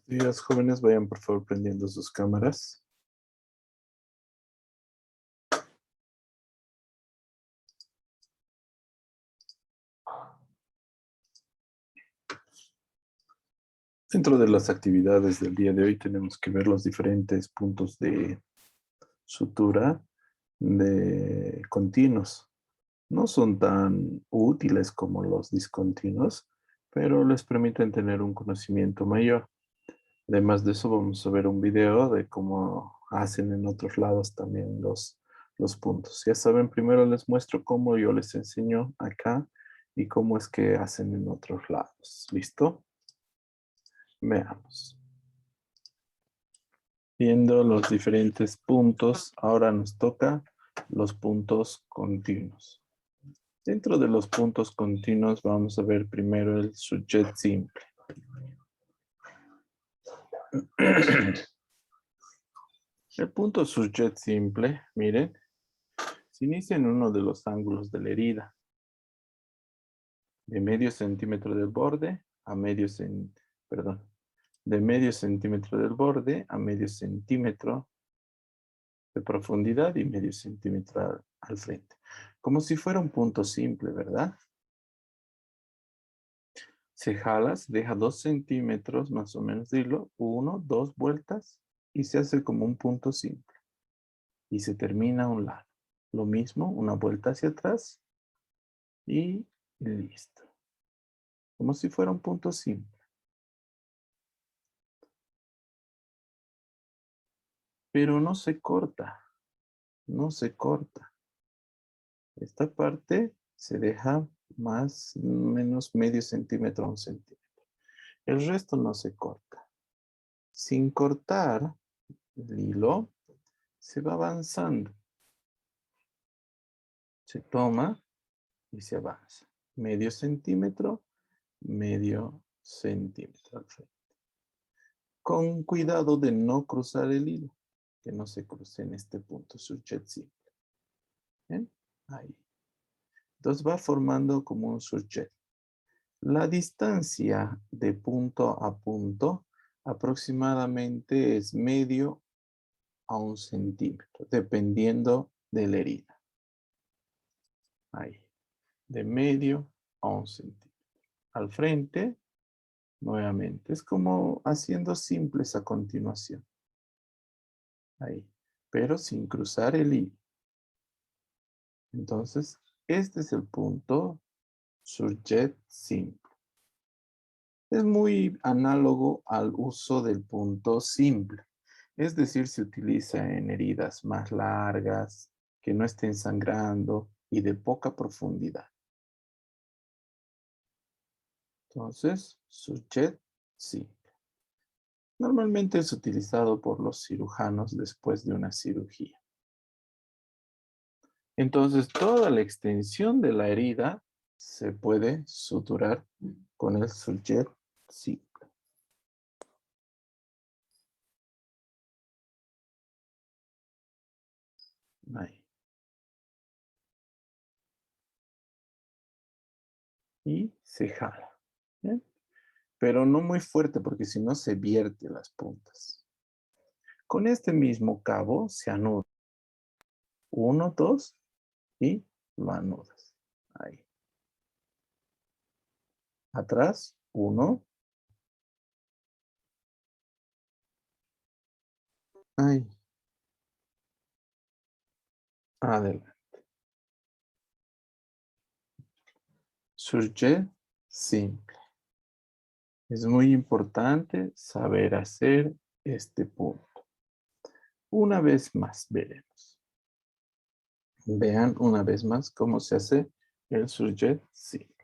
Días, jóvenes, vayan por favor prendiendo sus cámaras. Dentro de las actividades del día de hoy tenemos que ver los diferentes puntos de sutura de continuos. No son tan útiles como los discontinuos, pero les permiten tener un conocimiento mayor. Además de eso, vamos a ver un video de cómo hacen en otros lados también los puntos. Ya saben, primero les muestro cómo yo les enseño acá y cómo es que hacen en otros lados. ¿Listo? Veamos. Viendo los diferentes puntos, ahora nos toca los puntos continuos. Dentro de los puntos continuos vamos a ver primero el sujet simple. El punto sujet simple, miren, se inicia en uno de los ángulos de la herida, de medio centímetro del borde a de medio centímetro del borde a medio centímetro de profundidad y medio centímetro al frente. Como si fuera un punto simple, ¿verdad? Se jala, se deja 2 centímetros más o menos de hilo, 1, 2 vueltas y se hace como un punto simple. Y se termina a un lado. Lo mismo, una vuelta hacia atrás y listo. Como si fuera un punto simple. Pero no se corta, no se corta. Esta parte se deja más o menos medio centímetro a un centímetro. El resto no se corta. Sin cortar el hilo, se va avanzando. Se toma y se avanza. Medio centímetro al frente. Con cuidado de no cruzar el hilo, que no se cruce en este punto, sujet simple. ¿Bien? Ahí. Entonces va formando como un sujet. La distancia de punto a punto aproximadamente es medio a un centímetro, dependiendo de la herida. Ahí. De medio a un centímetro. Al frente, nuevamente. Es como haciendo simples a continuación. Ahí. Pero sin cruzar el hilo. Entonces, este es el punto sujet simple. Es muy análogo al uso del punto simple. Es decir, se utiliza en heridas más largas, que no estén sangrando y de poca profundidad. Entonces, sujet simple. Normalmente es utilizado por los cirujanos después de una cirugía. Entonces, toda la extensión de la herida se puede suturar con el sujet simple. Ahí. Y se jala. ¿Bien? Pero no muy fuerte porque si no se vierte las puntas. Con este mismo cabo se anuda. 1, 2 y lo anudas. Ahí. Atrás, 1. Ahí. Adelante. Sujet simple. Es muy importante saber hacer este punto. Una vez más veremos. Vean una vez más cómo se hace el sujet simple.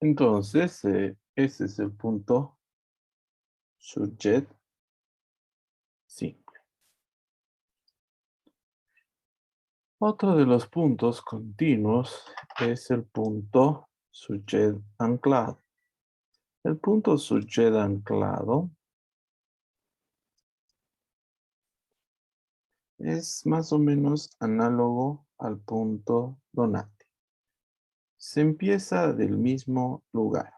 Entonces, ese es el punto sujet simple. Otro de los puntos continuos es el punto sujet anclado. El punto sujet anclado es más o menos análogo al punto donante. Se empieza del mismo lugar,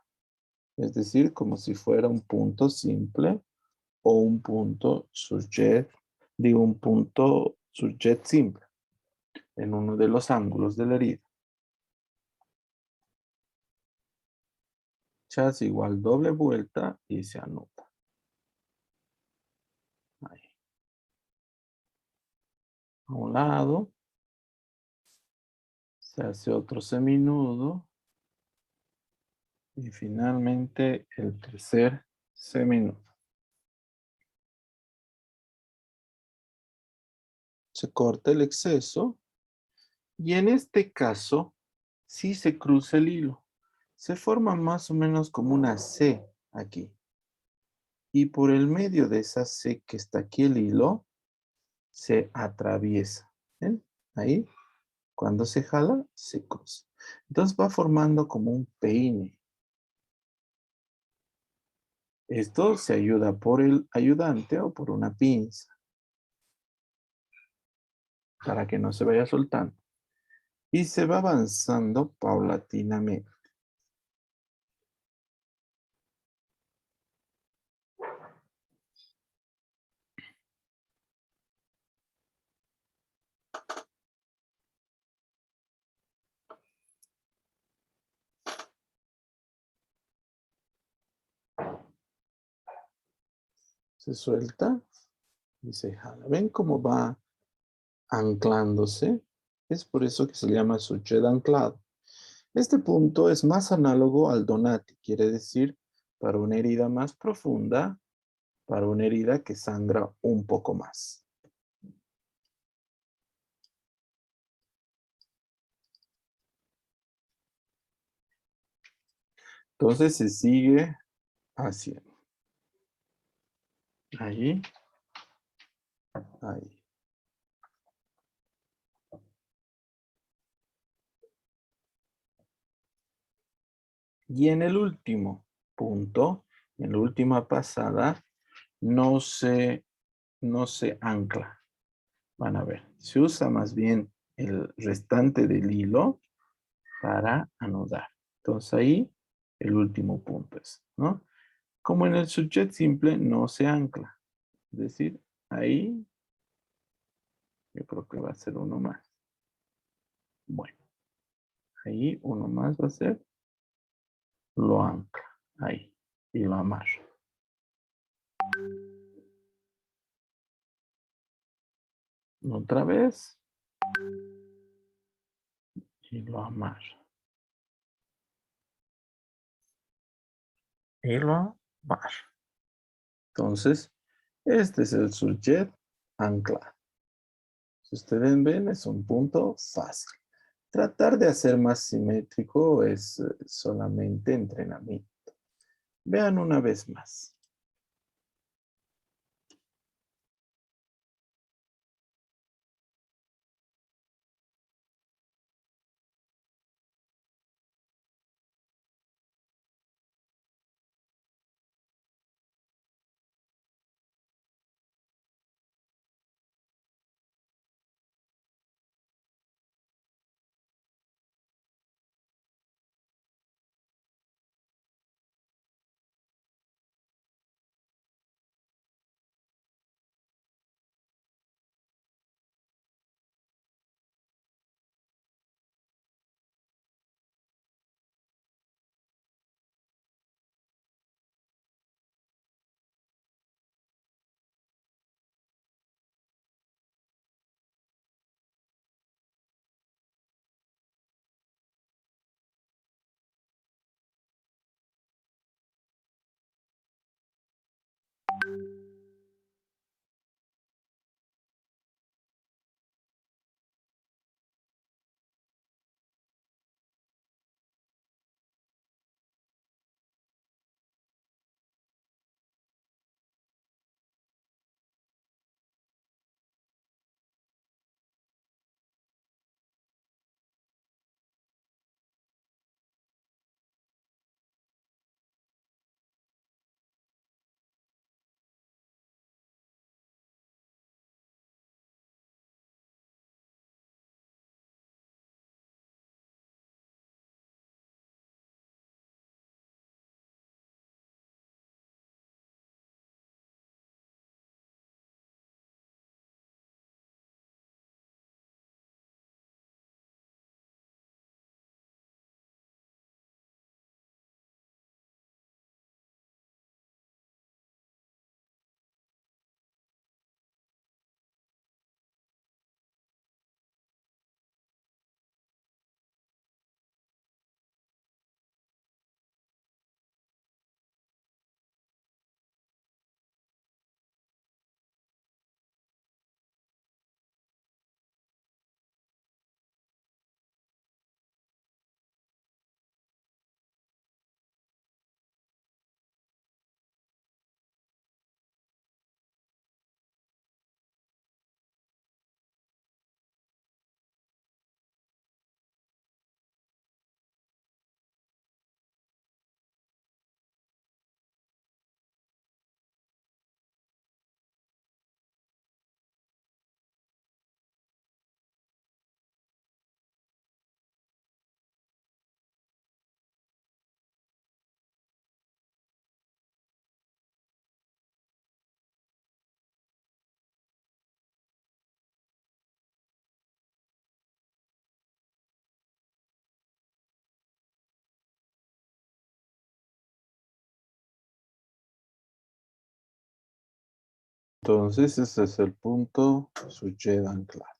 es decir, como si fuera un punto simple o un punto sujet, digo un punto sujet simple en uno de los ángulos de la herida. Se hace igual doble vuelta y se anota. Ahí. A un lado. Se hace otro seminudo. Y finalmente el tercer seminudo. Se corta el exceso. Y en este caso, sí se cruza el hilo. Se forma más o menos como una C aquí. Y por el medio de esa C que está aquí el hilo, se atraviesa. ¿Ven? Ahí, cuando se jala, se cruza. Entonces va formando como un peine. Esto se ayuda por el ayudante o por una pinza para que no se vaya soltando. Y se va avanzando paulatinamente. Se suelta y se jala. ¿Ven cómo va anclándose? Es por eso que se le llama sujet anclado. Este punto es más análogo al donati, quiere decir para una herida más profunda, para una herida que sangra un poco más. Entonces se sigue haciendo. Ahí, ahí. Y en el último punto, en la última pasada, no se ancla. Van a ver, se usa más bien el restante del hilo para anudar. Entonces ahí el último punto es, ¿no? Como en el sujet simple no se ancla. Es decir, ahí yo creo que va a ser uno más. Bueno, ahí uno más va a ser, lo ancla, ahí, y lo amarra. Otra vez, y lo amarra. Y lo amarra. Entonces, este es el sujet anclado. Si ustedes ven, es un punto fácil. Tratar de hacer más simétrico es solamente entrenamiento. Vean una vez más. Entonces, ese es el punto sujet anclado.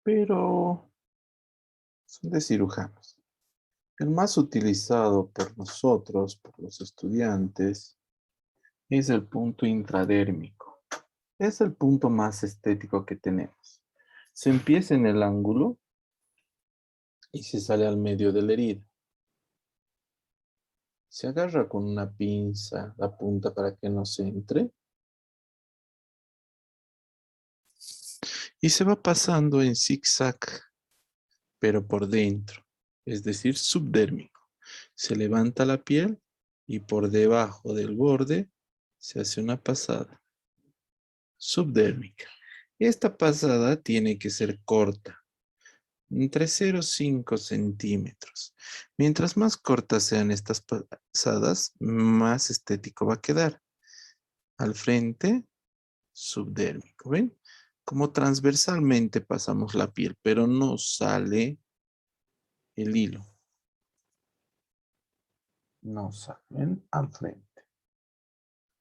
Pero son de cirujanos. El más utilizado por nosotros, por los estudiantes, es el punto intradérmico. Es el punto más estético que tenemos. Se empieza en el ángulo y se sale al medio de la herida. Se agarra con una pinza la punta para que no se entre. Y se va pasando en zigzag, pero por dentro, es decir, subdérmico. Se levanta la piel y por debajo del borde se hace una pasada subdérmica. Esta pasada tiene que ser corta, entre 0,5 centímetros. Mientras más cortas sean estas pasadas, más estético va a quedar. Al frente, subdérmico, ¿ven? Como transversalmente pasamos la piel, pero no sale el hilo. No salen al frente.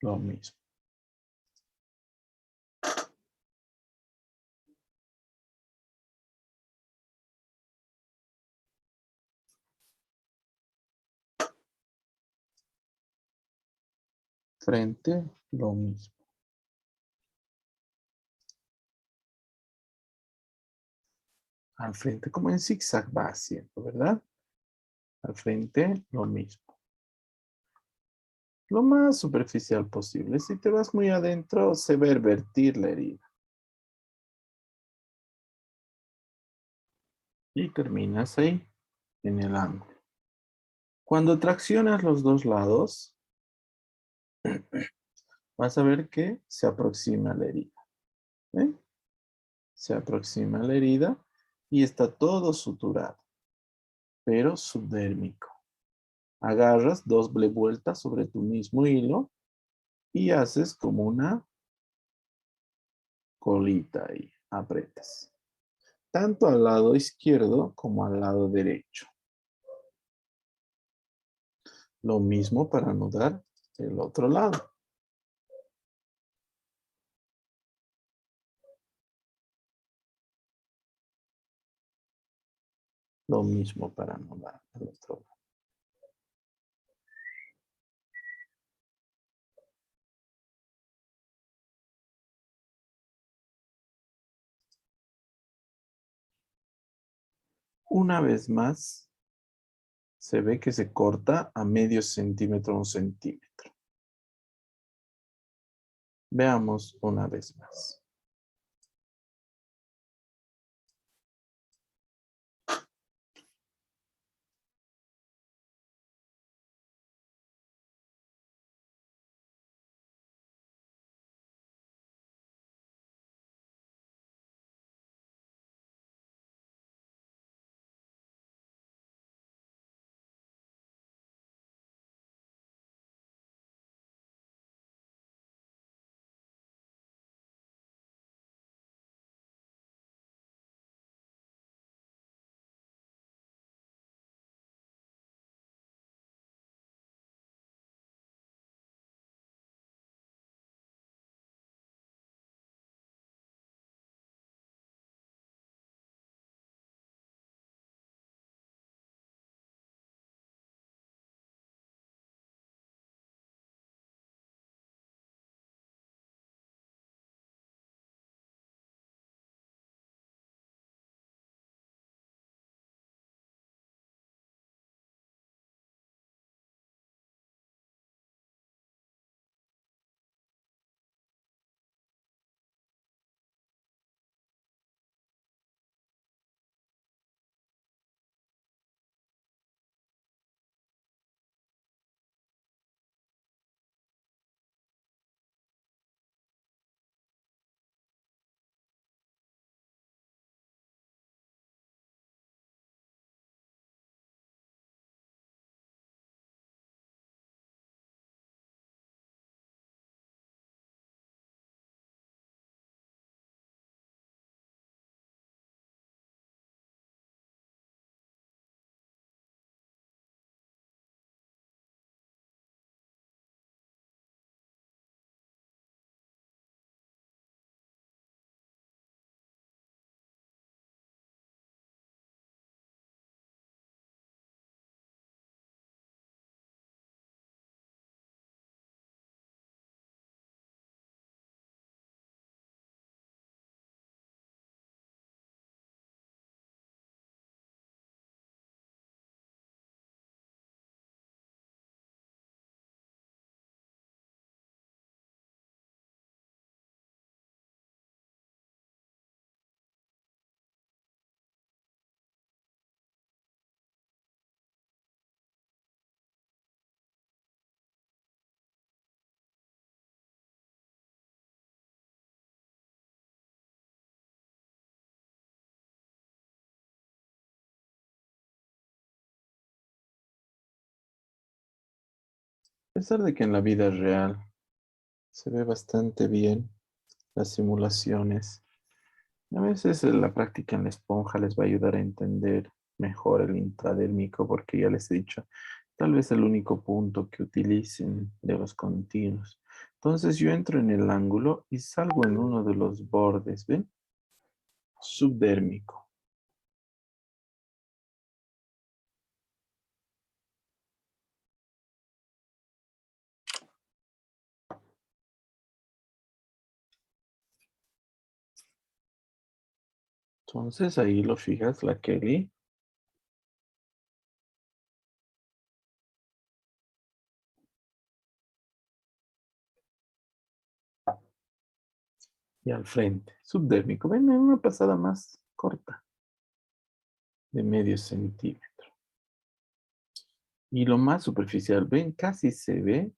Lo mismo. Frente, lo mismo. Al frente, como en zigzag va haciendo, ¿verdad? Al frente, lo mismo. Lo más superficial posible. Si te vas muy adentro, se va a vertir la herida. Y terminas ahí, en el ángulo. Cuando traccionas los dos lados, vas a ver que se aproxima la herida. ¿Eh? Se aproxima la herida y está todo suturado, pero subdérmico. Agarras doble vuelta sobre tu mismo hilo y haces como una colita ahí, apretas. Tanto al lado izquierdo como al lado derecho. Lo mismo para anudar el otro lado. Lo mismo para anudar el otro lado. Una vez más, se ve que se corta a medio centímetro, 1 centímetro. Veamos una vez más. pesar de que en la vida real se ve bastante bien las simulaciones, a veces la práctica en la esponja les va a ayudar a entender mejor el intradérmico, porque ya les he dicho, tal vez el único punto que utilicen de los continuos. Entonces yo entro en el ángulo y salgo en uno de los bordes, ¿ven? Subdérmico. Entonces ahí lo fijas, la Kelly. Y al frente, subdérmico. Ven, en una pasada más corta, de medio centímetro. Y lo más superficial, ven, casi se ve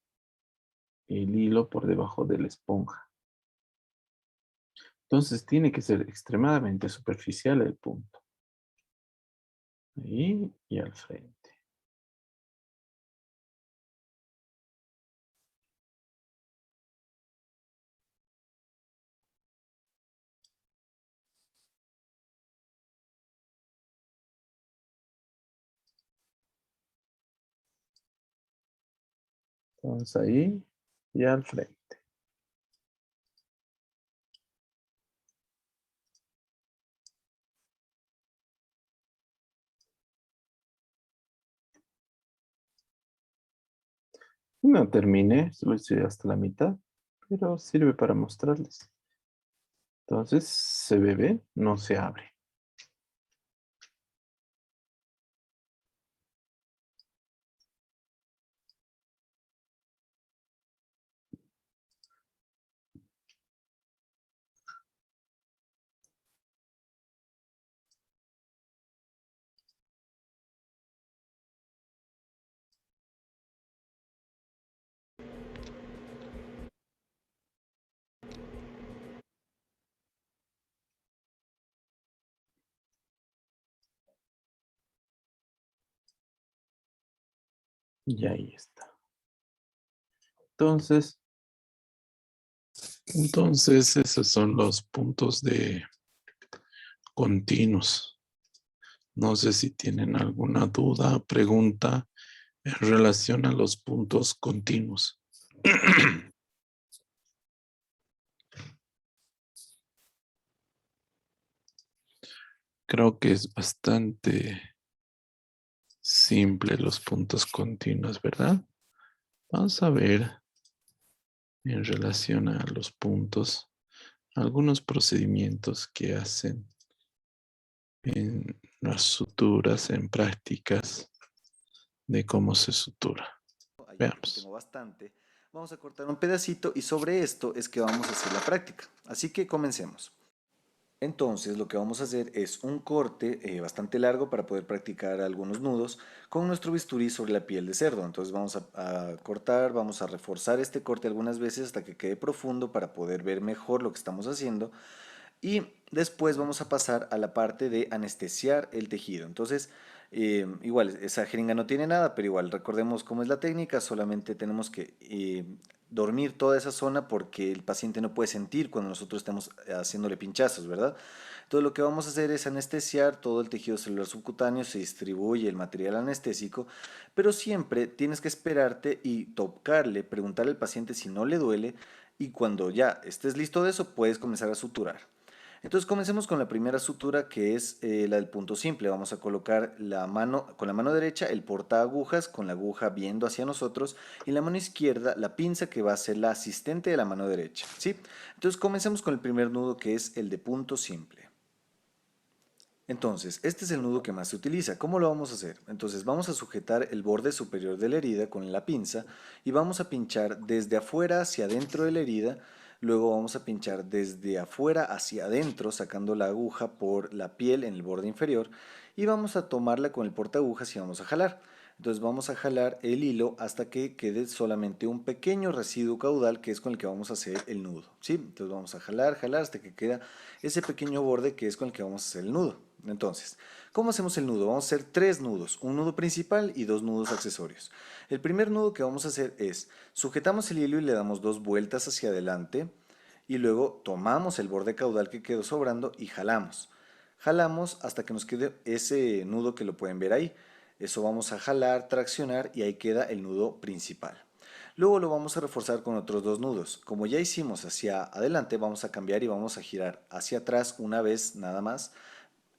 el hilo por debajo de la esponja. Entonces tiene que ser extremadamente superficial el punto. Ahí y al frente. Entonces ahí y al frente. No terminé, solo hice hasta la mitad, pero sirve para mostrarles. Entonces se ve bien, no se abre. Y ahí está. Entonces esos son los puntos de continuos. No sé si tienen alguna duda, pregunta en relación a los puntos continuos. Creo que es bastante simple los puntos continuos, ¿verdad? Vamos a ver en relación a los puntos algunos procedimientos que hacen en las suturas, en prácticas de cómo se sutura. Aquí Veamos. tengo bastante. Vamos a cortar un pedacito y sobre esto es que vamos a hacer la práctica. Así que comencemos. Entonces lo que vamos a hacer es un corte bastante largo para poder practicar algunos nudos con nuestro bisturí sobre la piel de cerdo. Entonces vamos a cortar, vamos a reforzar este corte algunas veces hasta que quede profundo para poder ver mejor lo que estamos haciendo. Y después vamos a pasar a la parte de anestesiar el tejido. Entonces, igual, esa jeringa no tiene nada, pero igual, recordemos cómo es la técnica, solamente tenemos que dormir toda esa zona porque el paciente no puede sentir cuando nosotros estamos haciéndole pinchazos, ¿verdad? Entonces lo que vamos a hacer es anestesiar todo el tejido celular subcutáneo, se distribuye el material anestésico, pero siempre tienes que esperarte y tocarle, preguntarle al paciente si no le duele y cuando ya estés listo de eso puedes comenzar a suturar. Entonces comencemos con la primera sutura que es la del punto simple. Vamos a colocar la mano con la mano derecha el porta agujas con la aguja viendo hacia nosotros y la mano izquierda la pinza que va a ser la asistente de la mano derecha, ¿sí? Entonces comencemos con el primer nudo que es el de punto simple. Entonces, este es el nudo que más se utiliza. ¿Cómo lo vamos a hacer? Entonces vamos a sujetar el borde superior de la herida con la pinza y vamos a pinchar desde afuera hacia adentro de la herida. Luego vamos a pinchar desde afuera hacia adentro, sacando la aguja por la piel en el borde inferior. Y vamos a tomarla con el portaagujas y vamos a jalar. Entonces vamos a jalar el hilo hasta que quede solamente un pequeño residuo caudal que es con el que vamos a hacer el nudo, ¿sí? Entonces vamos a jalar, jalar hasta que queda ese pequeño borde que es con el que vamos a hacer el nudo. Entonces, ¿Cómo hacemos el nudo? Vamos a hacer 3 nudos, un nudo principal y 2 nudos accesorios. El primer nudo que vamos a hacer es, sujetamos el hilo y le damos 2 vueltas hacia adelante y luego tomamos el borde caudal que quedó sobrando y jalamos. Jalamos hasta que nos quede ese nudo que lo pueden ver ahí. Eso vamos a jalar, traccionar y ahí queda el nudo principal. Luego lo vamos a reforzar con otros 2 nudos. Como ya hicimos hacia adelante, vamos a cambiar y vamos a girar hacia atrás una vez nada más.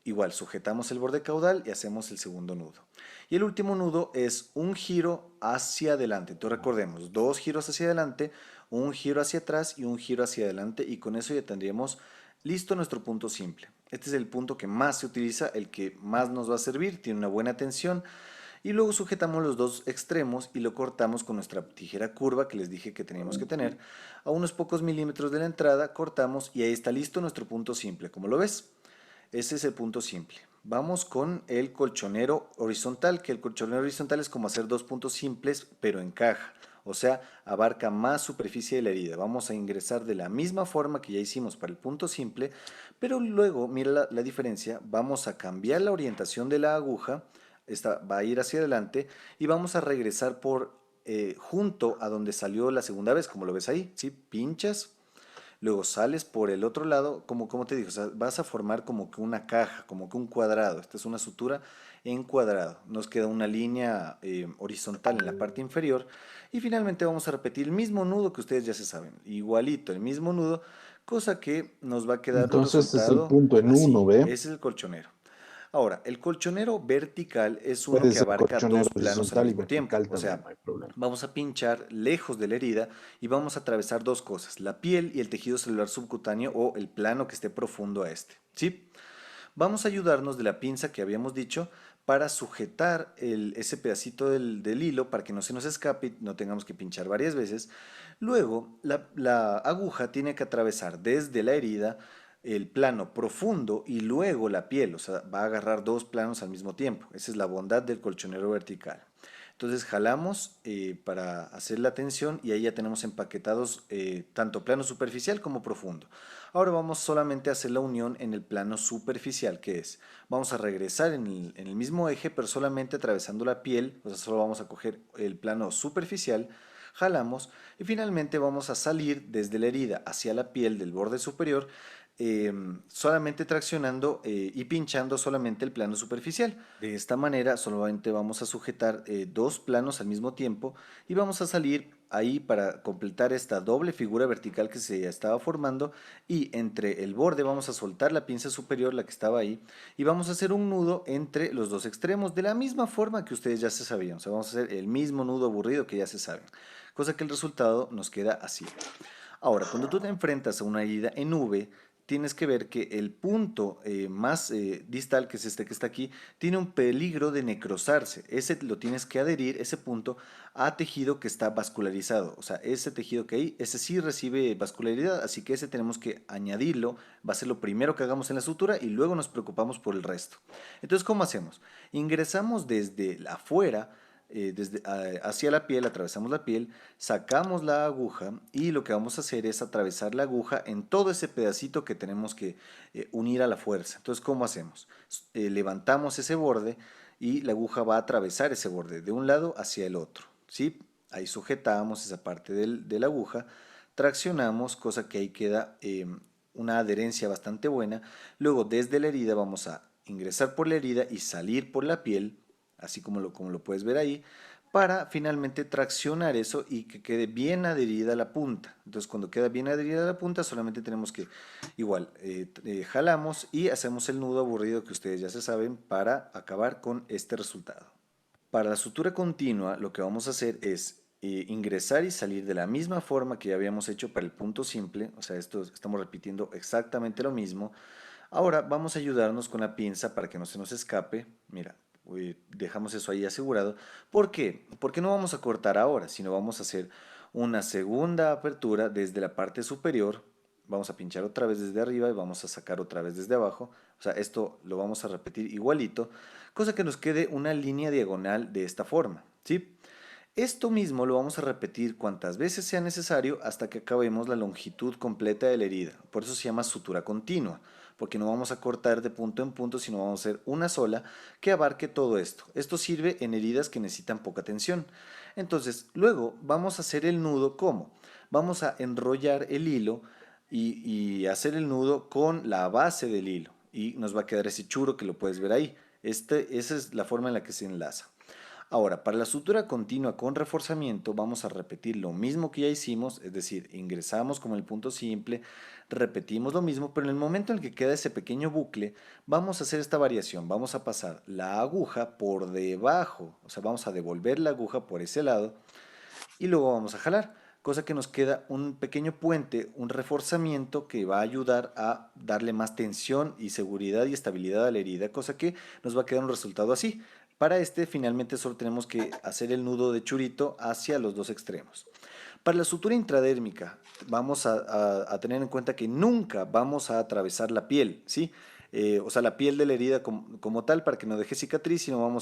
Igual, sujetamos el borde caudal y hacemos el segundo nudo. Y el último nudo es un giro hacia adelante. Entonces recordemos, 2 giros hacia adelante, un giro hacia atrás y un giro hacia adelante y con eso ya tendríamos listo nuestro punto simple. Este es el punto que más se utiliza, el que más nos va a servir, tiene una buena tensión. Y luego sujetamos los 2 extremos y lo cortamos con nuestra tijera curva que les dije que teníamos que tener. A unos pocos milímetros de la entrada cortamos y ahí está listo nuestro punto simple. Como lo ves, ese es el punto simple. Vamos con el colchonero horizontal, que el colchonero horizontal es como hacer 2 puntos simples, pero en caja. O sea, abarca más superficie de la herida. Vamos a ingresar de la misma forma que ya hicimos para el punto simple, pero luego, mira la diferencia, vamos a cambiar la orientación de la aguja, esta va a ir hacia adelante, y vamos a regresar por junto a donde salió la segunda vez, como lo ves ahí, ¿sí? Pinchas, luego sales por el otro lado, como te digo, o sea, vas a formar como que una caja, como que un cuadrado. Esta es una sutura en cuadrado. Nos queda una línea horizontal en la parte inferior. Y finalmente vamos a repetir el mismo nudo que ustedes ya se saben. Igualito, el mismo nudo, cosa que nos va a quedar un Entonces es el resultado punto en así. uno, ¿ve? Ese es el colchonero. Ahora, el colchonero vertical es uno Puede que ser abarca colchonero 2 planos al horizontal y mismo tiempo. vertical O también, sea, no hay problema. vamos a pinchar lejos de la herida y vamos a atravesar 2 cosas, la piel y el tejido celular subcutáneo o el plano que esté profundo a este. ¿Sí? Vamos a ayudarnos de la pinza que habíamos dicho para sujetar ese pedacito del hilo para que no se nos escape y no tengamos que pinchar varias veces. Luego, la aguja tiene que atravesar desde la herida el plano profundo y luego la piel, o sea, va a agarrar 2 planos al mismo tiempo. Esa es la bondad del colchonero vertical. Entonces jalamos para hacer la tensión y ahí ya tenemos empaquetados tanto plano superficial como profundo. Ahora vamos solamente a hacer la unión en el plano superficial, que es, vamos a regresar en el mismo eje, pero solamente atravesando la piel, o sea, solo vamos a coger el plano superficial, jalamos y finalmente vamos a salir desde la herida hacia la piel del borde superior solamente traccionando y pinchando solamente el plano superficial. De esta manera solamente vamos a sujetar 2 planos al mismo tiempo y vamos a salir ahí para completar esta doble figura vertical que se estaba formando y entre el borde vamos a soltar la pinza superior, la que estaba ahí, y vamos a hacer un nudo entre los 2 extremos de la misma forma que ustedes ya se sabían. O sea, vamos a hacer el mismo nudo aburrido que ya se saben, cosa que el resultado nos queda así. Ahora, cuando tú te enfrentas a una herida en V, tienes que ver que el punto más distal, que es este que está aquí, tiene un peligro de necrosarse. Ese lo tienes que adherir, ese punto, a tejido que está vascularizado. O sea, ese tejido que hay, ese sí recibe vascularidad, así que ese tenemos que añadirlo. Va a ser lo primero que hagamos en la sutura y luego nos preocupamos por el resto. Entonces, ¿cómo hacemos? Ingresamos desde afuera hacia la piel, atravesamos la piel, sacamos la aguja y lo que vamos a hacer es atravesar la aguja en todo ese pedacito que tenemos que unir a la fuerza. Entonces, ¿cómo hacemos? Levantamos ese borde y la aguja va a atravesar ese borde de un lado hacia el otro, ¿sí? Ahí sujetamos esa parte de la aguja, traccionamos, cosa que ahí queda una adherencia bastante buena. Luego, desde la herida vamos a ingresar por la herida y salir por la piel, así como lo puedes ver ahí, para finalmente traccionar eso y que quede bien adherida a la punta. Entonces, cuando queda bien adherida a la punta, solamente tenemos que, igual, jalamos y hacemos el nudo aburrido que ustedes ya se saben para acabar con este resultado. Para la sutura continua, lo que vamos a hacer es ingresar y salir de la misma forma que ya habíamos hecho para el punto simple, o sea, esto estamos repitiendo exactamente lo mismo. Ahora vamos a ayudarnos con la pinza para que no se nos escape. Mira, dejamos eso ahí asegurado. ¿Por qué? Porque no vamos a cortar ahora, sino vamos a hacer una segunda apertura desde la parte superior. Vamos a pinchar otra vez desde arriba y vamos a sacar otra vez desde abajo. O sea, esto lo vamos a repetir igualito, cosa que nos quede una línea diagonal de esta forma, ¿sí? Esto mismo lo vamos a repetir cuantas veces sea necesario hasta que acabemos la longitud completa de la herida. Por eso se llama sutura continua, porque no vamos a cortar de punto en punto, sino vamos a hacer una sola que abarque todo esto. Esto sirve en heridas que necesitan poca tensión. Entonces, luego vamos a hacer el nudo, ¿cómo? Vamos a enrollar el hilo y hacer el nudo con la base del hilo. Y nos va a quedar ese churo que lo puedes ver ahí. Esa es la forma en la que se enlaza. Ahora, para la sutura continua con reforzamiento vamos a repetir lo mismo que ya hicimos, es decir, ingresamos como el punto simple, repetimos lo mismo, pero en el momento en el que queda ese pequeño bucle, vamos a hacer esta variación, vamos a pasar la aguja por debajo, o sea, vamos a devolver la aguja por ese lado y luego vamos a jalar, cosa que nos queda un pequeño puente, un reforzamiento que va a ayudar a darle más tensión y seguridad y estabilidad a la herida, cosa que nos va a quedar un resultado así. Para este finalmente solo tenemos que hacer el nudo de churito hacia los dos extremos. Para la sutura intradérmica vamos a tener en cuenta que nunca vamos a atravesar la piel, ¿sí? O sea, la piel de la herida como tal para que no deje cicatriz, sino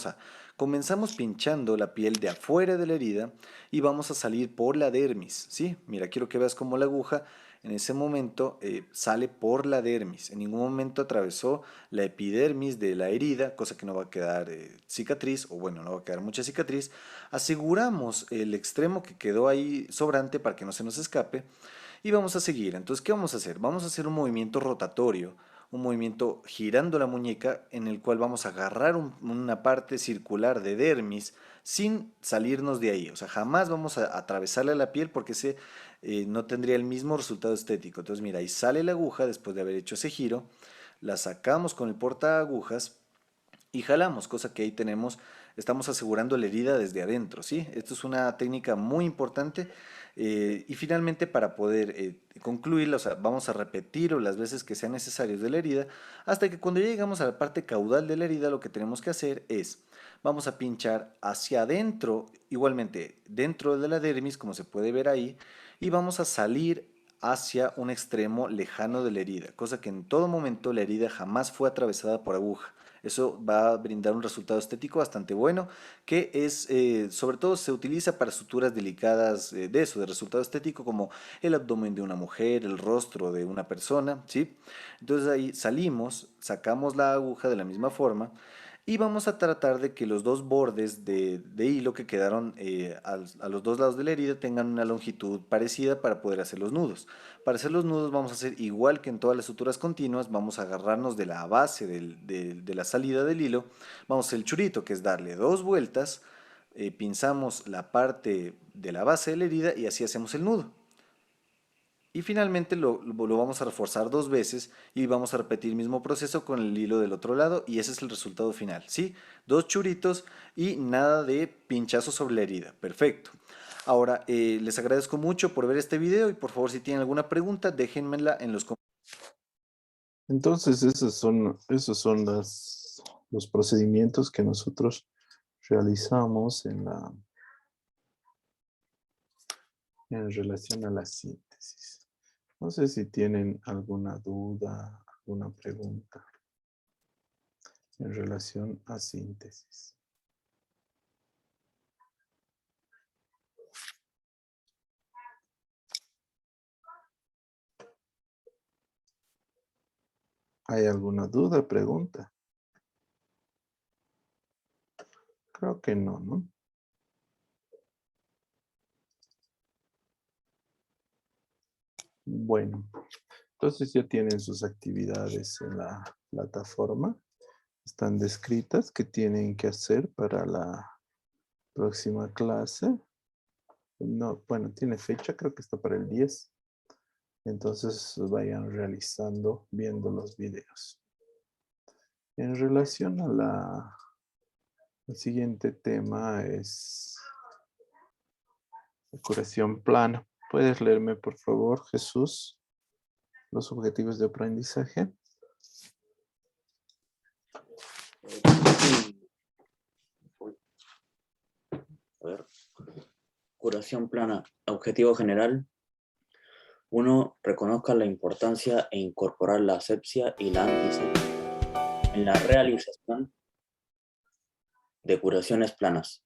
comenzamos pinchando la piel de afuera de la herida y vamos a salir por la dermis, ¿sí? Mira, quiero que veas cómo la aguja en ese momento sale por la dermis. En ningún momento atravesó la epidermis de la herida, cosa que no va a quedar cicatriz, o bueno, no va a quedar mucha cicatriz. Aseguramos el extremo que quedó ahí sobrante para que no se nos escape y vamos a seguir. Entonces, ¿qué vamos a hacer? Vamos a hacer un movimiento rotatorio, un movimiento girando la muñeca en el cual vamos a agarrar una parte circular de dermis sin salirnos de ahí. O sea, jamás vamos a atravesarle la piel porque no tendría el mismo resultado estético. Entonces, mira, ahí sale la aguja después de haber hecho ese giro, la sacamos con el porta agujas y jalamos, cosa que ahí estamos asegurando la herida desde adentro, ¿sí? Esto es una técnica muy importante y finalmente para poder concluirla, o sea, vamos a repetirlo las veces que sean necesarios de la herida, hasta que cuando ya llegamos a la parte caudal de la herida, lo que tenemos que hacer es, vamos a pinchar hacia adentro, igualmente dentro de la dermis, como se puede ver ahí, y vamos a salir hacia un extremo lejano de la herida, cosa que en todo momento la herida jamás fue atravesada por aguja. Eso va a brindar un resultado estético bastante bueno, que sobre todo se utiliza para suturas delicadas de eso, de resultado estético, como el abdomen de una mujer, el rostro de una persona, ¿sí? Entonces ahí salimos, sacamos la aguja de la misma forma y vamos a tratar de que los dos bordes de hilo que quedaron a los dos lados de la herida tengan una longitud parecida para poder hacer los nudos. Para hacer los nudos vamos a hacer igual que en todas las suturas continuas, vamos a agarrarnos de la base de la salida del hilo, vamos a hacer el churito, que es darle dos vueltas, pinzamos la parte de la base de la herida y así hacemos el nudo. Y finalmente lo vamos a reforzar dos veces y vamos a repetir el mismo proceso con el hilo del otro lado y ese es el resultado final, ¿sí? Dos churitos y nada de pinchazo sobre la herida. Perfecto. Ahora, les agradezco mucho por ver este video y por favor si tienen alguna pregunta déjenmela en los comentarios. Entonces, esos son los procedimientos que nosotros realizamos en relación a la síntesis. No sé si tienen alguna duda, alguna pregunta en relación a síntesis. ¿Hay alguna duda, pregunta? Creo que no, ¿no? Bueno, entonces ya tienen sus actividades en la plataforma. Están descritas qué tienen que hacer para la próxima clase. No, bueno, tiene fecha, creo que está para el 10. Entonces vayan realizando, viendo los videos. En relación a el siguiente tema es la curación plana. ¿Puedes leerme, por favor, Jesús, los objetivos de aprendizaje? Sí. A ver. Curación plana. Objetivo general. 1. Reconozca la importancia e incorporar la asepsia y la antisepsia en la realización de curaciones planas.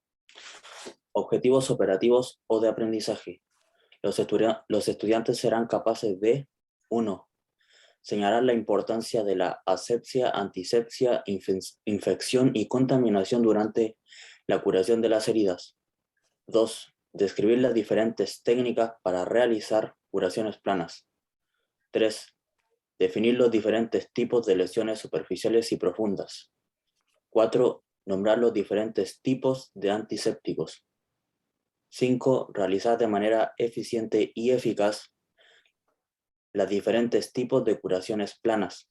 Objetivos operativos o de aprendizaje. Los estudiantes serán capaces de 1. Señalar la importancia de la asepsia, antisepsia, infección y contaminación durante la curación de las heridas. 2. Describir las diferentes técnicas para realizar curaciones planas. 3. Definir los diferentes tipos de lesiones superficiales y profundas. 4. Nombrar los diferentes tipos de antisépticos. 5. Realizar de manera eficiente y eficaz los diferentes tipos de curaciones planas.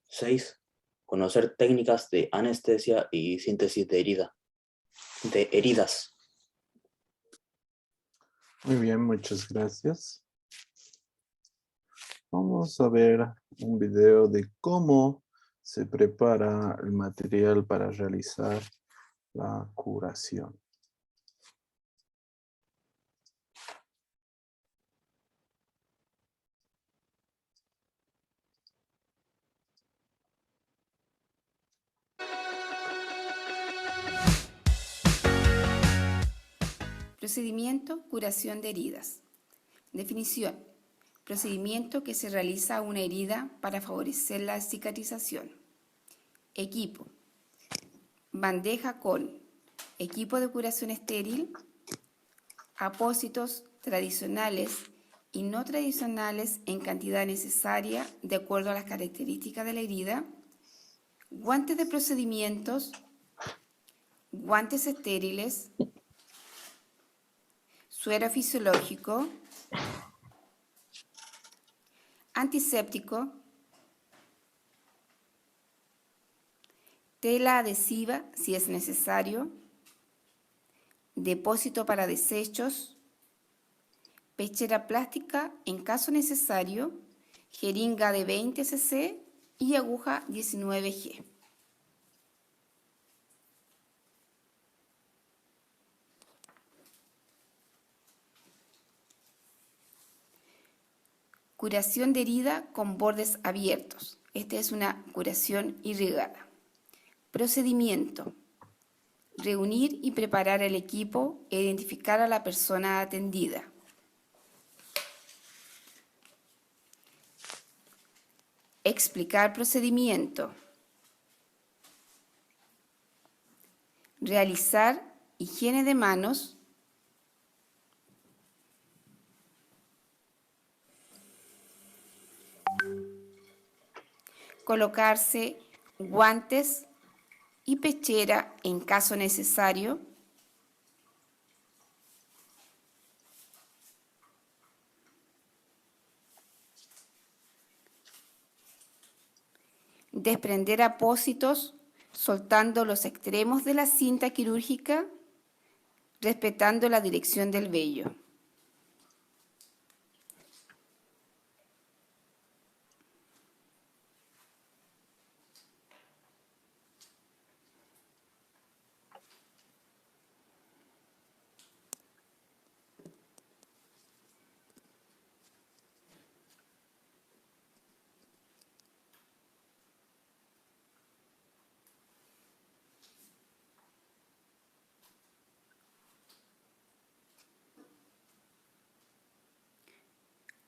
6. Conocer técnicas de anestesia y síntesis de heridas. Muy bien, muchas gracias. Vamos a ver un video de cómo se prepara el material para realizar la curación. Procedimiento, curación de heridas. Definición. Procedimiento que se realiza a una herida para favorecer la cicatrización. Equipo. Bandeja con equipo de curación estéril, apósitos tradicionales y no tradicionales en cantidad necesaria de acuerdo a las características de la herida, guantes de procedimientos, guantes estériles, suero fisiológico, antiséptico, tela adhesiva si es necesario, depósito para desechos, pechera plástica en caso necesario, jeringa de 20 cc y aguja 19G. Curación de herida con bordes abiertos. Esta es una curación irrigada. Procedimiento. Reunir y preparar el equipo e identificar a la persona atendida. Explicar procedimiento. Realizar higiene de manos. Colocarse guantes y pechera en caso necesario. Desprender apósitos soltando los extremos de la cinta quirúrgica, respetando la dirección del vello.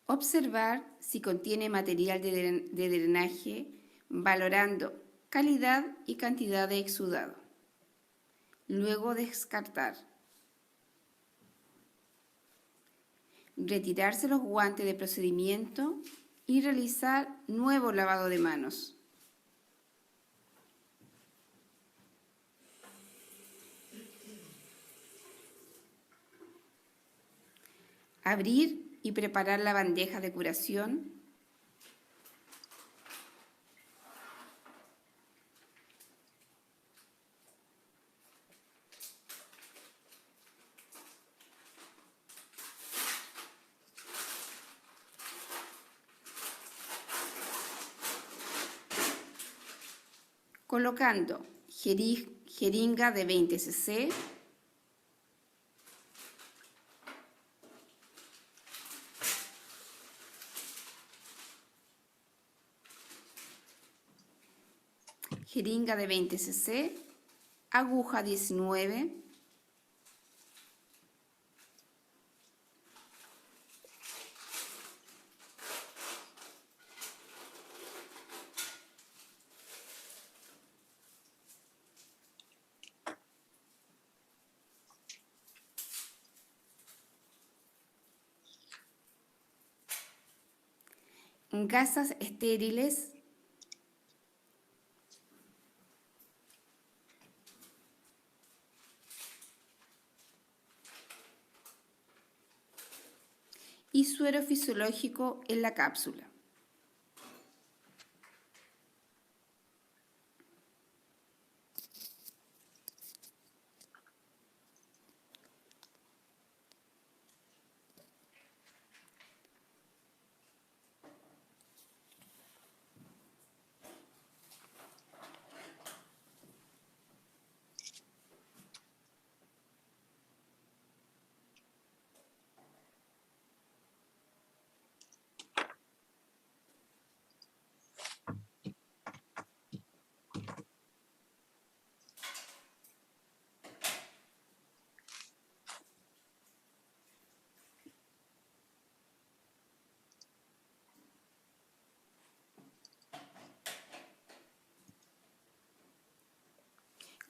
Observar si contiene material de drenaje, valorando calidad y cantidad de exudado. Luego descartar. Retirarse los guantes de procedimiento y realizar nuevo lavado de manos. Abrir y preparar la bandeja de curación. Colocando jeringa de 20 cc, jeringa de 20 cc, aguja 19, gasas estériles, y suero fisiológico en la cápsula.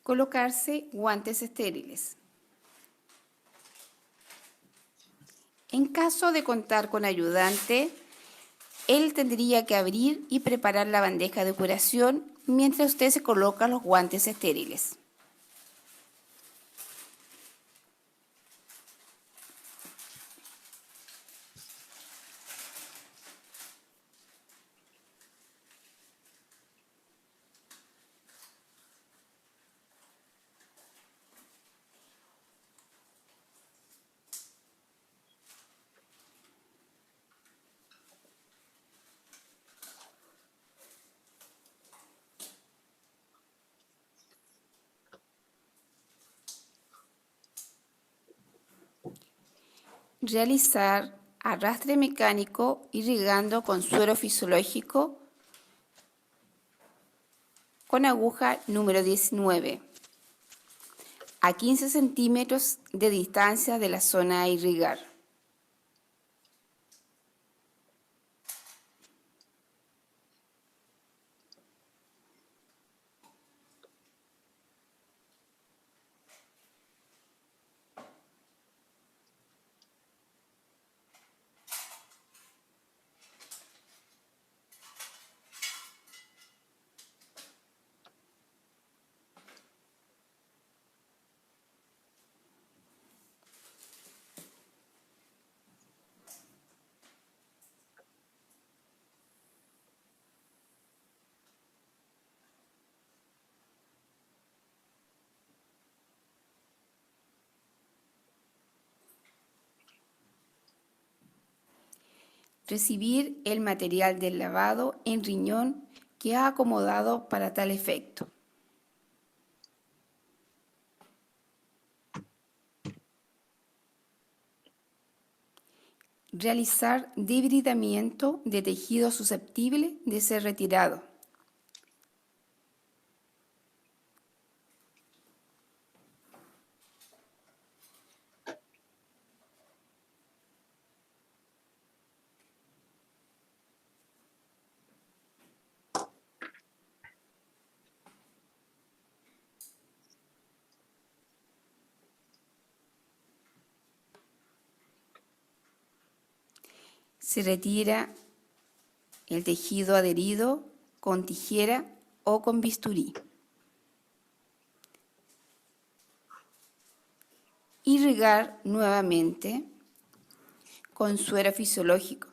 Colocarse guantes estériles. En caso de contar con ayudante, él tendría que abrir y preparar la bandeja de curación mientras usted se coloca los guantes estériles. Realizar arrastre mecánico irrigando con suero fisiológico con aguja número 19 a 15 centímetros de distancia de la zona a irrigar. Recibir el material del lavado en riñón que ha acomodado para tal efecto. Realizar debridamiento de tejido susceptible de ser retirado. Se retira el tejido adherido con tijera o con bisturí. Irrigar nuevamente con suero fisiológico.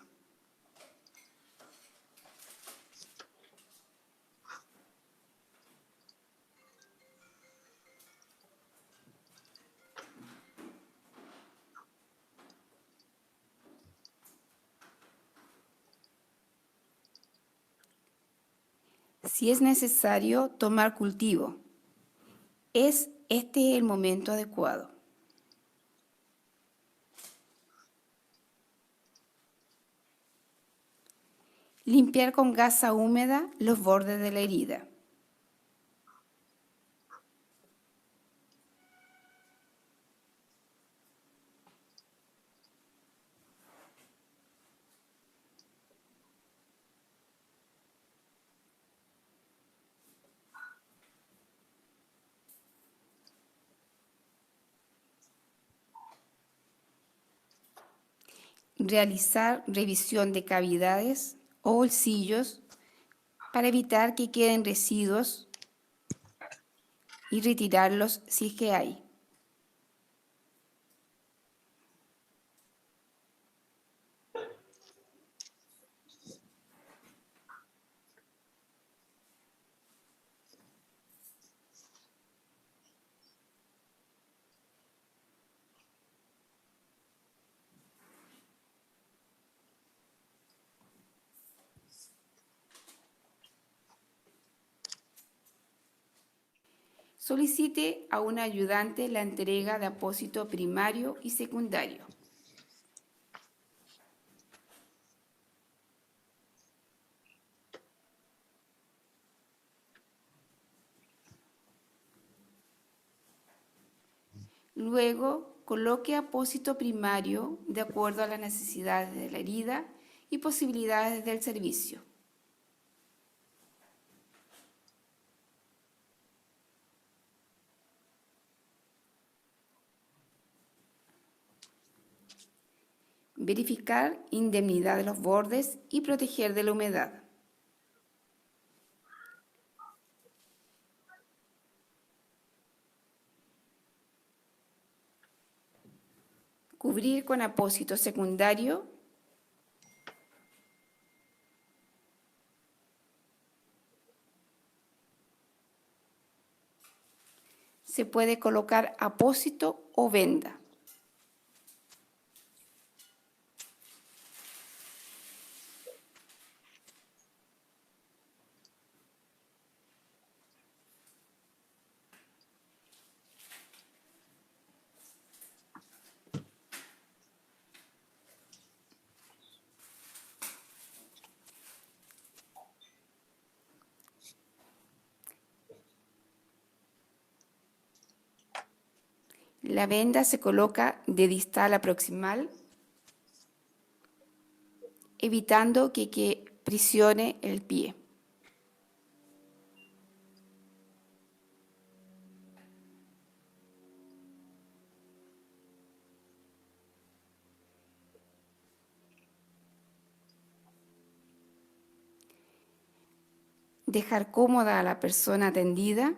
Si es necesario tomar cultivo, es este el momento adecuado. Limpiar con gasa húmeda los bordes de la herida. Realizar revisión de cavidades o bolsillos para evitar que queden residuos y retirarlos si es que hay. Solicite a un ayudante la entrega de apósito primario y secundario. Luego, coloque apósito primario de acuerdo a las necesidades de la herida y posibilidades del servicio. Verificar indemnidad de los bordes y proteger de la humedad. Cubrir con apósito secundario. Se puede colocar apósito o venda. La venda se coloca de distal a proximal, evitando que presione el pie. Dejar cómoda a la persona atendida.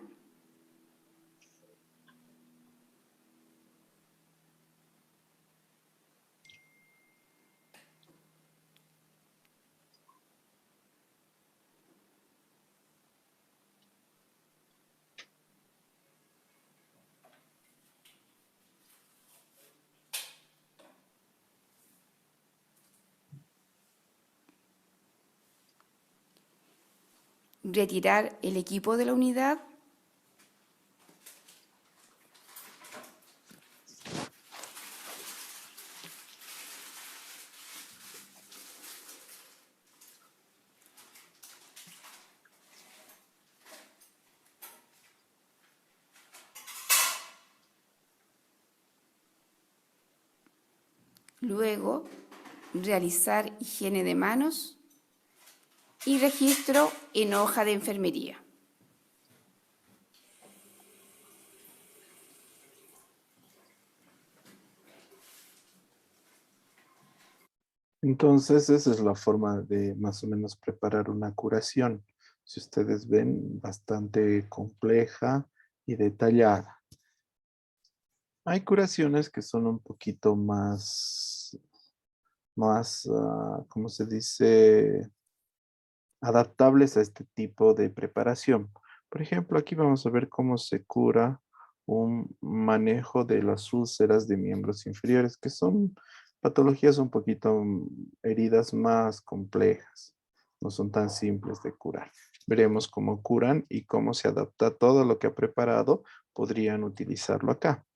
Retirar el equipo de la unidad. Luego, realizar higiene de manos y registro en hoja de enfermería. Entonces, esa es la forma de más o menos preparar una curación. Si ustedes ven, bastante compleja y detallada. Hay curaciones que son un poquito más, ¿cómo se dice? Adaptables a este tipo de preparación. Por ejemplo, aquí vamos a ver cómo se cura un manejo de las úlceras de miembros inferiores, que son patologías un poquito heridas más complejas. No son tan simples de curar. Veremos cómo curan y cómo se adapta todo lo que ha preparado. Podrían utilizarlo acá.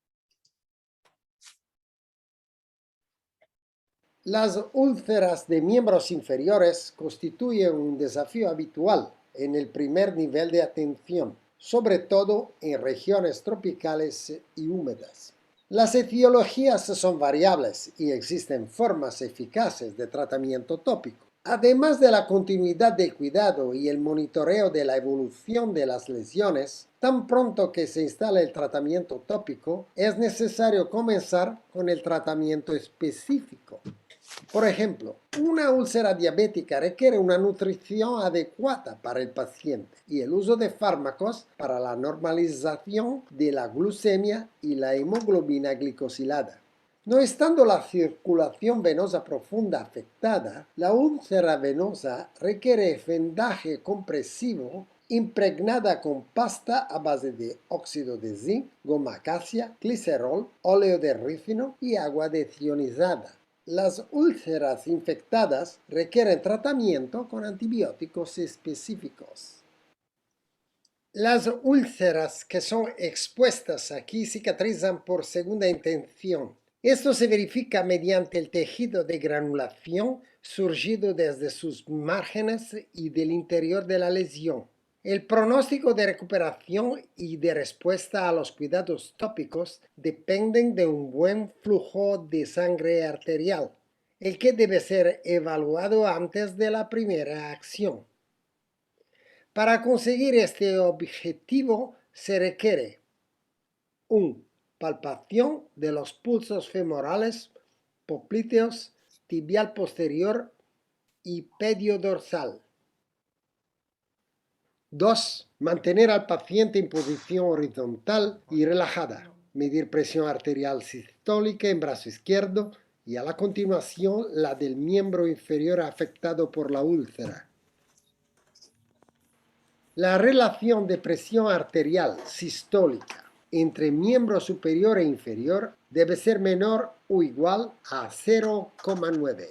Las úlceras de miembros inferiores constituyen un desafío habitual en el primer nivel de atención, sobre todo en regiones tropicales y húmedas. Las etiologías son variables y existen formas eficaces de tratamiento tópico. Además de la continuidad del cuidado y el monitoreo de la evolución de las lesiones, tan pronto que se instale el tratamiento tópico, es necesario comenzar con el tratamiento específico. Por ejemplo, una úlcera diabética requiere una nutrición adecuada para el paciente y el uso de fármacos para la normalización de la glucemia y la hemoglobina glicosilada. No estando la circulación venosa profunda afectada, la úlcera venosa requiere vendaje compresivo impregnada con pasta a base de óxido de zinc, goma acacia, glicerol, óleo de rícino y agua desionizada. Las úlceras infectadas requieren tratamiento con antibióticos específicos. Las úlceras que son expuestas aquí cicatrizan por segunda intención. Esto se verifica mediante el tejido de granulación surgido desde sus márgenes y del interior de la lesión. El pronóstico de recuperación y de respuesta a los cuidados tópicos dependen de un buen flujo de sangre arterial, el que debe ser evaluado antes de la primera acción. Para conseguir este objetivo se requiere 1. Palpación de los pulsos femorales, popliteos, tibial posterior y pediodorsal. 2. Mantener al paciente en posición horizontal y relajada. Medir presión arterial sistólica en brazo izquierdo y a la continuación la del miembro inferior afectado por la úlcera. La relación de presión arterial sistólica entre miembro superior e inferior debe ser menor o igual a 0,9.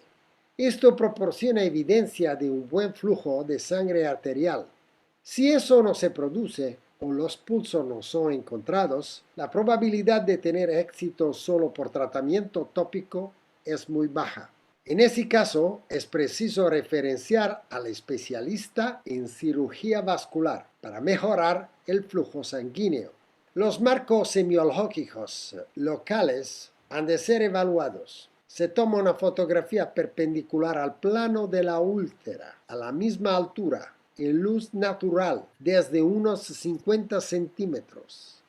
Esto proporciona evidencia de un buen flujo de sangre arterial. Si eso no se produce o los pulsos no son encontrados, la probabilidad de tener éxito solo por tratamiento tópico es muy baja. En ese caso, es preciso referenciar al especialista en cirugía vascular para mejorar el flujo sanguíneo. Los marcos semiológicos locales han de ser evaluados. Se toma una fotografía perpendicular al plano de la úlcera, a la misma altura, en luz natural, desde unos 50 centímetros.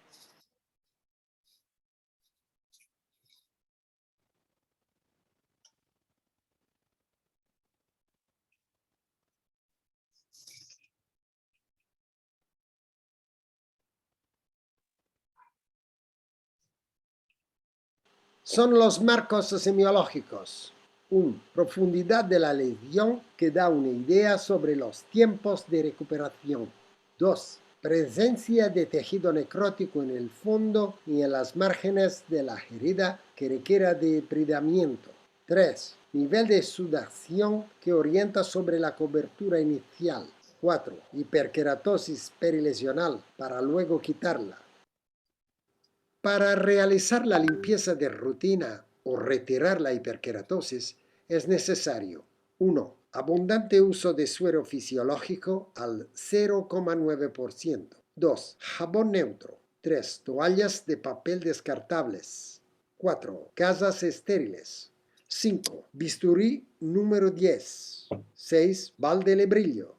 Son los marcos semiológicos. 1. Profundidad de la lesión que da una idea sobre los tiempos de recuperación. 2. Presencia de tejido necrótico en el fondo y en las márgenes de la herida que requiera depredamiento. 3. Nivel de sudación que orienta sobre la cobertura inicial. 4. Hiperkeratosis perilesional para luego quitarla. Para realizar la limpieza de rutina o retirar la hiperkeratosis es necesario 1. Abundante uso de suero fisiológico al 0,9%. 2. Jabón neutro. 3. Toallas de papel descartables. 4. Gasas estériles. 5. Bisturí número 10. 6. Balde de brillo.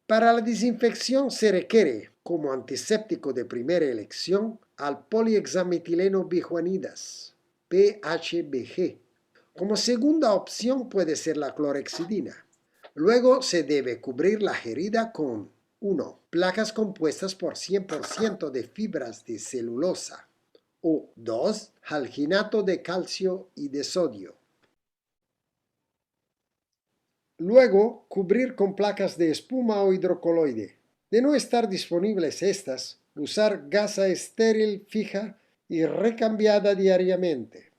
Para la desinfección se requiere, como antiséptico de primera elección, al polihexametileno bijuanidas, PHBG. Como segunda opción puede ser la clorhexidina. Luego se debe cubrir la herida con 1. Placas compuestas por 100% de fibras de celulosa o 2. Alginato de calcio y de sodio. Luego, cubrir con placas de espuma o hidrocoloide. De no estar disponibles estas, usar gasa estéril fija y recambiada diariamente.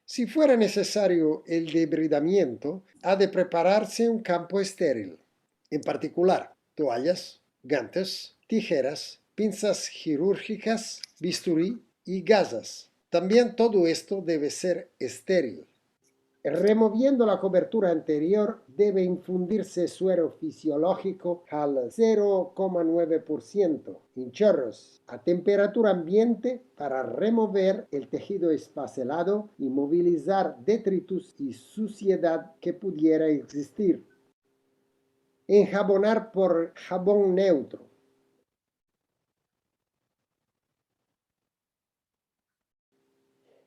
Si fuera necesario el debridamiento, ha de prepararse un campo estéril, en particular toallas, gantes, tijeras, pinzas quirúrgicas, bisturí y gasas. También todo esto debe ser estéril. Removiendo la cobertura anterior, debe infundirse suero fisiológico al 0,9% en chorros a temperatura ambiente para remover el tejido esfacelado y movilizar detritus y suciedad que pudiera existir. Enjabonar por jabón neutro.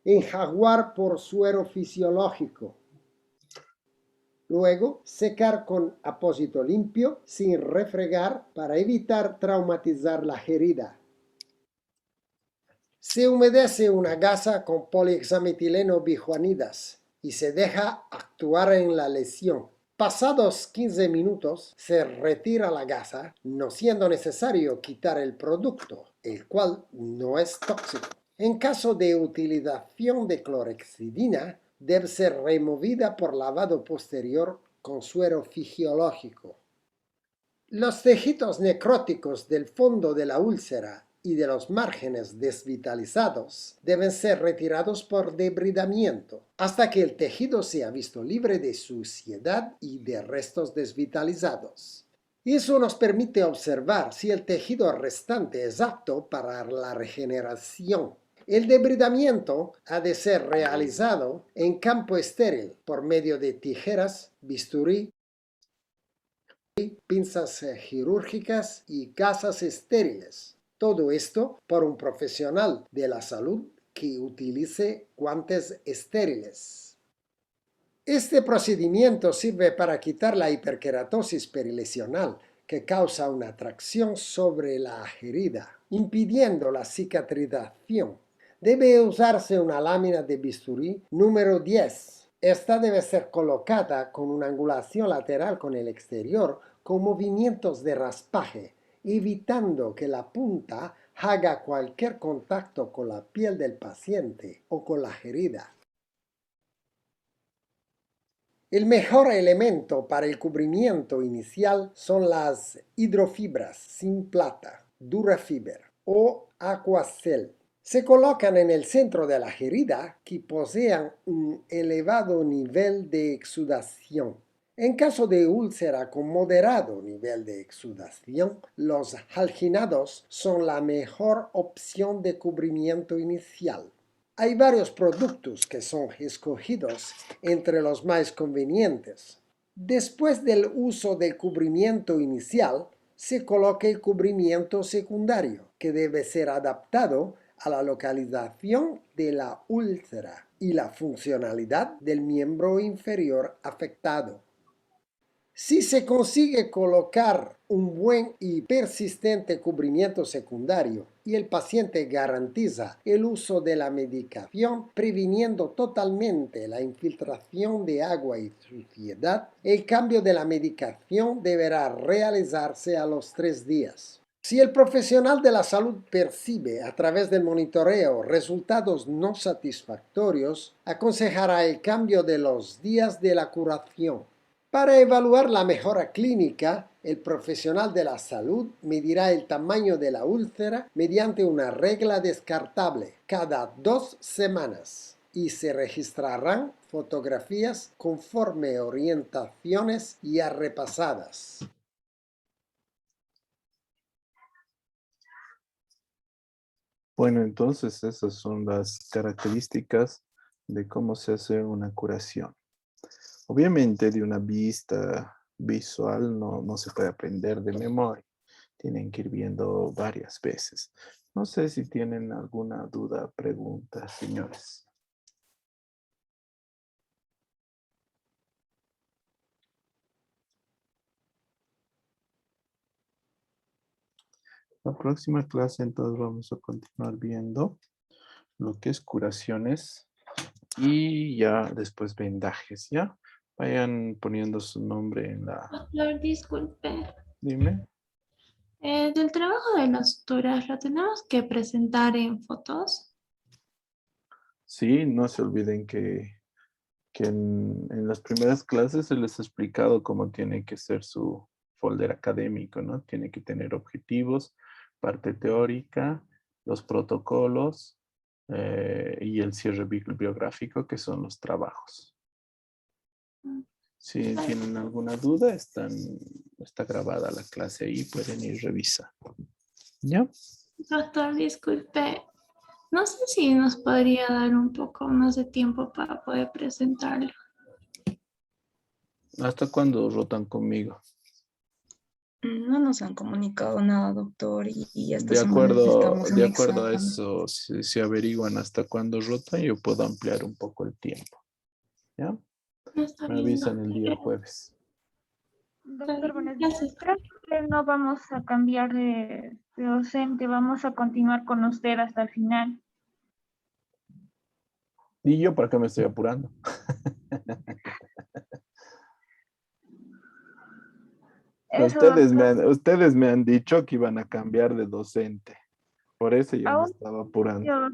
Enjaguar por suero fisiológico. Luego, secar con apósito limpio, sin refregar, para evitar traumatizar la herida. Se humedece una gasa con polihexametileno bijuanidas y se deja actuar en la lesión. Pasados 15 minutos, se retira la gasa, no siendo necesario quitar el producto, el cual no es tóxico. En caso de utilización de clorhexidina, debe ser removida por lavado posterior con suero fisiológico. Los tejidos necróticos del fondo de la úlcera y de los márgenes desvitalizados deben ser retirados por debridamiento hasta que el tejido sea visto libre de suciedad y de restos desvitalizados. Eso nos permite observar si el tejido restante es apto para la regeneración. El debridamiento ha de ser realizado en campo estéril por medio de tijeras, bisturí, pinzas quirúrgicas y gasas estériles. Todo esto por un profesional de la salud que utilice guantes estériles. Este procedimiento sirve para quitar la hiperkeratosis perilesional que causa una tracción sobre la herida, impidiendo la cicatrización. Debe usarse una lámina de bisturí número 10. Esta debe ser colocada con una angulación lateral con el exterior con movimientos de raspaje, evitando que la punta haga cualquier contacto con la piel del paciente o con la herida. El mejor elemento para el cubrimiento inicial son las hidrofibras sin plata, Durafiber o Aquacel. Se colocan en el centro de la herida que posean un elevado nivel de exudación. En caso de úlcera con moderado nivel de exudación, los alginados son la mejor opción de cubrimiento inicial. Hay varios productos que son escogidos entre los más convenientes. Después del uso del cubrimiento inicial, se coloca el cubrimiento secundario, que debe ser adaptado a la localización de la úlcera y la funcionalidad del miembro inferior afectado. Si se consigue colocar un buen y persistente cubrimiento secundario y el paciente garantiza el uso de la medicación previniendo totalmente la infiltración de agua y suciedad, el cambio de la medicación deberá realizarse a los 3 días. Si el profesional de la salud percibe a través del monitoreo resultados no satisfactorios, aconsejará el cambio de los días de la curación. Para evaluar la mejora clínica, el profesional de la salud medirá el tamaño de la úlcera mediante una regla descartable cada 2 semanas y se registrarán fotografías conforme orientaciones ya repasadas. Bueno, entonces esas son las características de cómo se hace una curación. Obviamente de una vista visual no se puede aprender de memoria. Tienen que ir viendo varias veces. No sé si tienen alguna duda, pregunta, señores. La próxima clase entonces vamos a continuar viendo lo que es curaciones y ya después vendajes, ¿ya? Vayan poniendo su nombre en la... Doctor, disculpe. Dime. Del trabajo de las tutoras, ¿lo tenemos que presentar en fotos? Sí, no se olviden que en las primeras clases se les ha explicado cómo tiene que ser su folder académico, ¿no? Tiene que tener objetivos, parte teórica, los protocolos y el cierre bibliográfico, que son los trabajos. Si tienen alguna duda, está grabada la clase ahí, pueden ir a revisar. ¿Ya? Doctor, disculpe. No sé si nos podría dar un poco más de tiempo para poder presentarlo. ¿Hasta cuándo rotan conmigo? No nos han comunicado nada, doctor, y esta De semana estamos en acuerdo a examen. eso, si averiguan hasta cuándo rotan, yo puedo ampliar un poco el tiempo. ¿Ya? Está Me bien, avisan el día doctor. jueves. Doctor, buenos días. Gracias. Creo que no vamos a cambiar de docente, vamos a continuar con usted hasta el final. Y yo, ¿para qué me estoy apurando? Eso, doctor. Ustedes me han dicho que iban a cambiar de docente. Por eso yo me Aún, estaba apurando.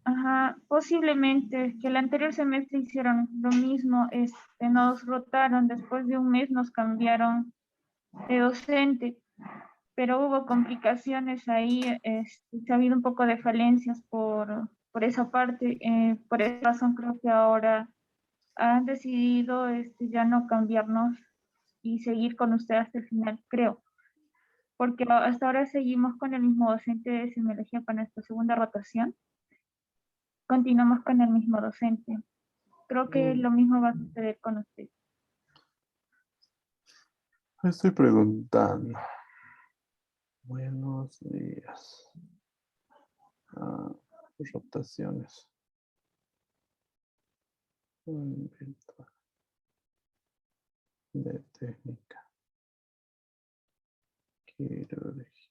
ajá, posiblemente, que el anterior semestre hicieron lo mismo, nos rotaron, después de un mes nos cambiaron de docente, pero hubo complicaciones ahí, ha habido un poco de falencias por esa parte, por esa razón creo que ahora han decidido ya no cambiarnos y seguir con usted hasta el final, creo, porque hasta ahora seguimos con el mismo docente de semiología para nuestra segunda rotación, continuamos con el mismo docente. Creo que lo mismo va a suceder con usted. Estoy preguntando. Buenos días. Rotaciones. Virtual. De técnica. Quirúrgica.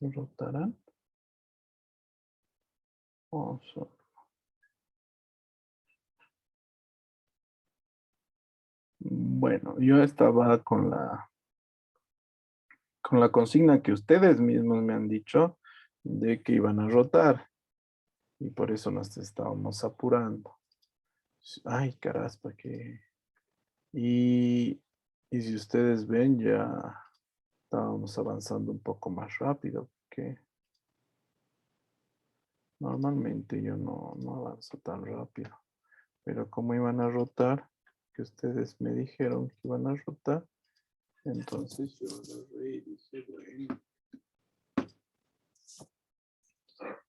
¿Rotarán? O solo. Bueno, yo estaba con la consigna que ustedes mismos me han dicho de que iban a rotar y por eso nos estábamos apurando. Ay, caraspa, que... Y si ustedes ven, ya estábamos avanzando un poco más rápido, que normalmente yo no avanzo tan rápido. Pero como iban a rotar, que ustedes me dijeron que iban a rotar, entonces yo agarré y dije, bueno,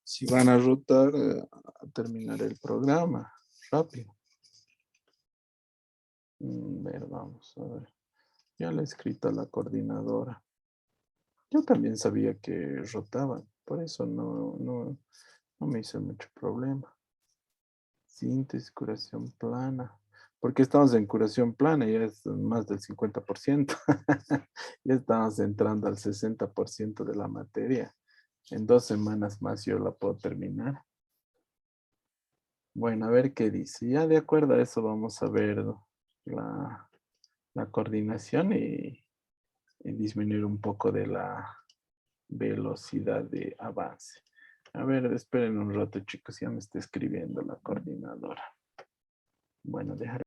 si van a rotar, terminaré el programa rápido. A ver, vamos a ver. Ya le he escrito a la coordinadora. Yo también sabía que rotaban, por eso no me hizo mucho problema. Síntesis, curación plana. Porque estamos en curación plana, ya es más del 50%. Ya estamos entrando al 60% de la materia. En 2 semanas más yo la puedo terminar. Bueno, a ver qué dice. Ya de acuerdo a eso vamos a ver la coordinación y disminuir un poco de la velocidad de avance. A ver, esperen un rato, chicos, ya me está escribiendo la coordinadora. Bueno, dejaré.